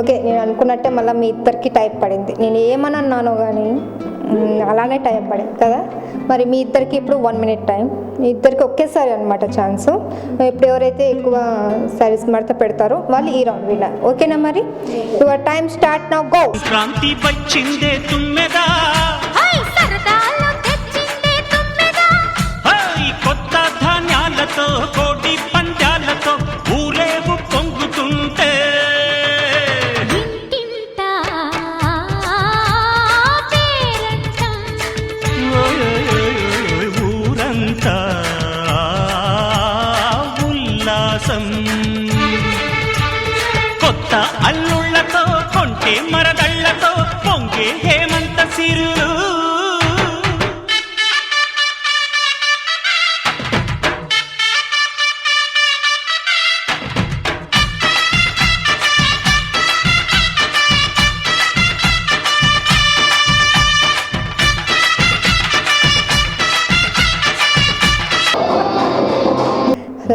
Okay, నేను అనుకున్నట్టే మళ్ళీ మీ ఇద్దరికి టైప్ పడింది. నేను ఏమని అన్నానో కానీ అలానే టైప్ పడింది కదా. మరి మీ ఇద్దరికి ఇప్పుడు 1 minute టైం, మీ ఇద్దరికి ఒకేసారి అనమాట ఛాన్సు. ఇప్పుడు ఎవరైతే ఎక్కువ సారీస్ మడత పెడతారో వాళ్ళు ఈ రౌండ్ విన్నర్. ఓకేనా? మరి your time start now, go. క్రాంతి వచ్చిందే తుమ్మెదా, కొత్త ధాన్యాలతో కోటి పంద్యాలతో ఊరేగు పొంగుతుంటే ఊరంతా ఉల్లాసం. కొత్త అల్లుళ్లతో కొంటే మరదళ్లతో పొంగే హేమంత సిరులు.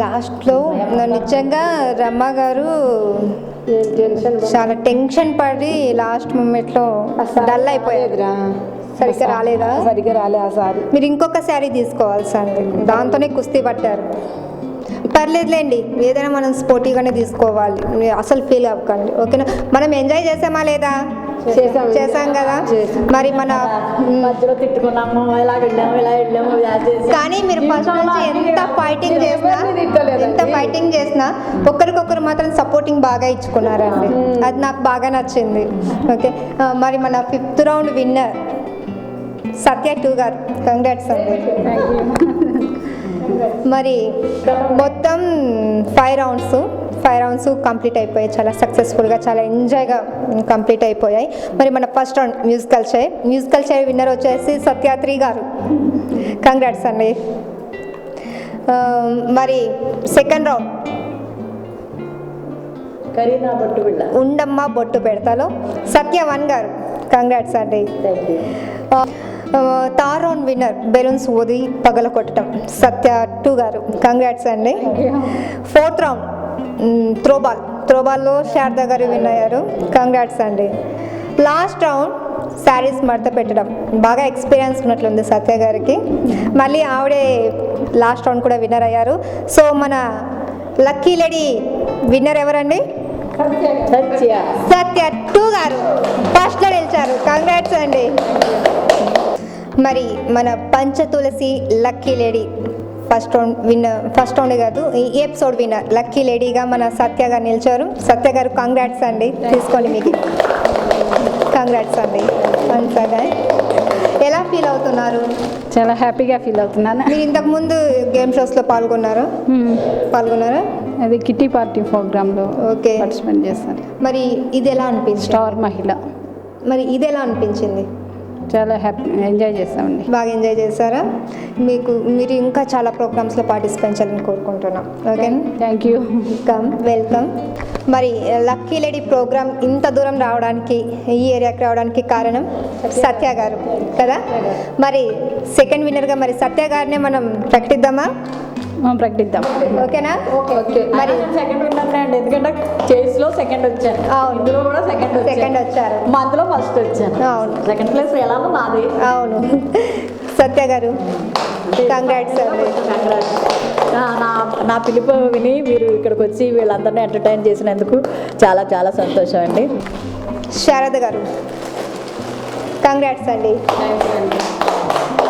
లాస్ట్లో నిజంగా రమ్మ గారు చాలా టెన్షన్ పడి లాస్ట్ మూమెంట్లో డల్ అయిపోయారు. సరిగ్గా రాలేదా? సరిగ్గా రాలే ఆ సారీ. మీరు ఇంకొక శారీ తీసుకోవాల్సింది, దాంతోనే కుస్తీ పట్టారు. పర్లేదులేండి, ఏదైనా మనం స్పోర్టీగానే తీసుకోవాలి, అసలు ఫీల్ అవ్వకండి. ఓకేనా? మనం ఎంజాయ్ చేసామా లేదా? చేసాం కదా. మరి మన మధ్యలో తిట్టుకున్నాము, ఇలా వెళ్ళాము, ఇలా వెళ్ళాము. కానీ మీరు ఫస్ట్ నుంచి ఎంత ఫైటింగ్ చేసినా ఒకరికొకరు మాత్రం సపోర్టింగ్ బాగా ఇచ్చుకున్నారండి. అది నాకు బాగా నచ్చింది. ఓకే, మరి మన 5th రౌండ్ విన్నర్ సత్య 2 గారు, కంగ్రాట్స్ అండి. మరి మొత్తం 5 రౌండ్స్ కంప్లీట్ అయిపోయాయి. చాలా సక్సెస్ఫుల్గా, చాలా ఎంజాయ్గా కంప్లీట్ అయిపోయాయి. మరి మన first round musical chair winner వచ్చేసి సత్య 3 గారు, కంగ్రాట్స్ అండి. మరి సెకండ్ రౌండ్ ఉండమ్మ బొట్టు పెడతాలో సత్య 1 గారు, కంగ్రాట్స్ అండి. థర్డ్ రౌండ్ విన్నర్ బెలూన్స్ ఊది పగల కొట్టడం సత్య 2 గారు, కంగ్రాట్స్ అండి. 4th రౌండ్ త్రోబాల్లో శారద గారు విన్ అయ్యారు, కంగ్రాట్స్ అండి. లాస్ట్ రౌండ్ శారీస్ మడత పెట్టడం, బాగా ఎక్స్పీరియన్స్ ఉన్నట్లుంది సత్య గారికి. మళ్ళీ ఆవిడే లాస్ట్ రౌండ్ కూడా విన్నర్ అయ్యారు. సో మన లక్కీ లేడీ విన్నర్ ఎవరండి? సత్య 2 గారు ఫస్ట్లో నిలిచారు, కంగ్రాట్స్ అండి. మరి మన పంచ తులసి లక్కీ లేడీ ఫస్ట్ రౌండ్ కాదు, ఈ ఎపిసోడ్ విన్నర్ లక్కీ లేడీగా మన సత్య గారు నిలిచారు. సత్య గారు కంగ్రాట్స్ అండి, తీసుకోండి, మీకు కంగ్రాట్స్ అండి. మంచిగా ఎలా ఫీల్ అవుతున్నారు? చాలా హ్యాపీగా ఫీల్ అవుతున్నాను. మీరు ఇంతకుముందు గేమ్ షోస్లో పాల్గొన్నారా? అది కిట్టి పార్టీ ప్రోగ్రాంలో ఓకే పార్టిసిపేట్ చేస్తాను. మరి ఇది ఎలా అనిపించింది? స్టార్ మహిళ. మరి ఇది ఎలా అనిపించింది? చాలా ఎంజాయ్ చేస్తామండి. బాగా ఎంజాయ్ చేస్తారా? మీరు ఇంకా చాలా ప్రోగ్రామ్స్లో పార్టిసిపేట్ చేయాలని కోరుకుంటున్నాం. Okay, thank you, welcome. మరి లక్కీ లేడీ ప్రోగ్రామ్ ఇంత దూరం రావడానికి, ఈ ఏరియాకి రావడానికి కారణం సత్య గారు కదా. మరి సెకండ్ విన్నర్గా మరి సత్య గారినే మనం ప్రకటిద్దామా? ఓకేనా? ఓకే. మరి సెకండ్ విన్నర్ అండి, ఎందుకంటే చేస్లో సెకండ్ వచ్చాను. అవును, ఇందులో కూడా సెకండ్ వచ్చారు. మంత్లో ఫస్ట్ వచ్చాను. అవును, సెకండ్ ప్లేస్ ఎలాగో నాది. అవును, సత్య గారు కంగ్రాట్స్ అండి. నా పిలుపు విని మీరు ఇక్కడికి వచ్చి వీళ్ళందరినీ ఎంటర్టైన్ చేసినందుకు చాలా చాలా సంతోషం అండి. శారద గారు కంగ్రాట్స్ అండి.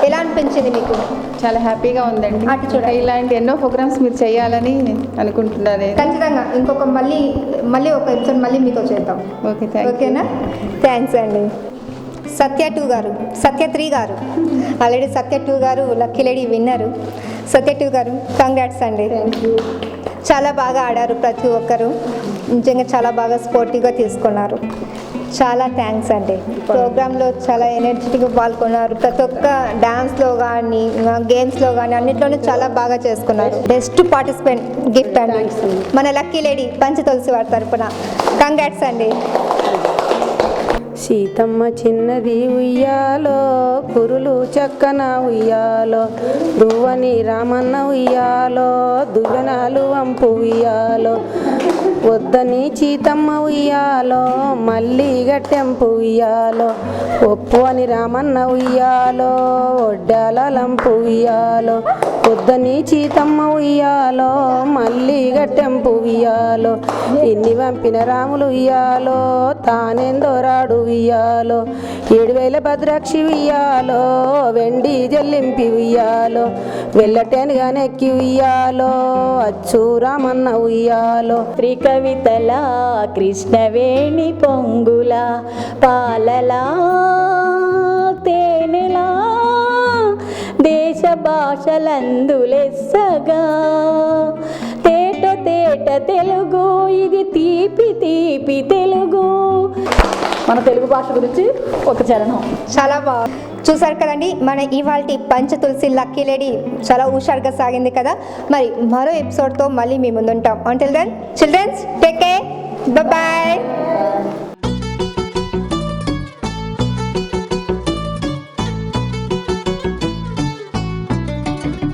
ఎలా అనిపించింది మీకు? చాలా హ్యాపీగా ఉందండి. అటు చూడండి, ఇలాంటి ఎన్నో ప్రోగ్రామ్స్ మీరు చేయాలని అనుకుంటున్నాను. ఖచ్చితంగా ఇంకొక మళ్ళీ ఒక ఎపిసోడ్ మళ్ళీ మీతో చేద్దాం. ఓకేనా? థ్యాంక్స్ అండి. సత్య 2 గారు, సత్య 3 గారు, ఆల్రెడీ సత్య 2 గారు లక్కీ లేడీ విన్నరు. సత్య 2 గారు కంగ్రాట్స్ అండి. చాలా బాగా ఆడారు ప్రతి ఒక్కరు, నిజంగా చాలా బాగా స్పోర్టివ్గా తీసుకున్నారు. చాలా థ్యాంక్స్ అండి. ప్రోగ్రాంలో చాలా ఎనర్జెటిక్గా పాల్గొన్నారు. ప్రతి ఒక్క డ్యాన్స్లో కానీ గేమ్స్లో కానీ అన్నిట్లోనూ చాలా బాగా చేసుకున్నారు. బెస్ట్ పార్టిసిపెంట్ గిఫ్ట్ అండి మన లక్కీ లేడీ పంచ తులసి వారి తరపున. కంగ్రాట్స్ అండి. సీతమ్మ చిన్నది ఉయ్యాలో, కురులు చక్కన ఉయ్యాలో, దువ్వని రామన్న ఉయ్యాలో, దువ్వెనాలు వంపు ఉయ్యాలో, వద్దని చీతమ్మ ఉయ్యాలో మళ్ళీ గట్టెంపు ఉయ్యాలో ఒప్పు అని రామన్న ఉయ్యాలో ఒడ్డాల లంపు ఉయ్యాలో వద్దని చీతమ్మ ఉయ్యాలో మళ్ళీ గట్టెంపు ఉయ్యాలో ఇన్ని పంపిన రాములు ఉయ్యాలో తానెందోరాడు ఉయ్యాలో 7,000 భద్రాక్షి ఉయ్యాలో వెండి జల్లింపి ఉయ్యాలో వెళ్ళటేనుగా నెక్కి ఉయ్యాలో అచ్చు రామన్న ఉయ్యాలో శ్రీ కవితల కృష్ణవేణి పొంగుల పాలలా తేనెలా దేశ భాషలందులెస్సగా తేట తేట తెలుగు ఇది తీపి తీపి తెలుగు. మన తెలుగు భాష గురించి ఒక చరణం. చాలా బాగా చూసారు కదండి. మన ఇవాల్టి పంచ తులసి లక్కీ లేడీ చాలా హుషారుగా సాగింది కదా. మరి మరో ఎపిసోడ్తో మళ్ళీ మీ ముందుంటాం. Until then childrens take care, bye.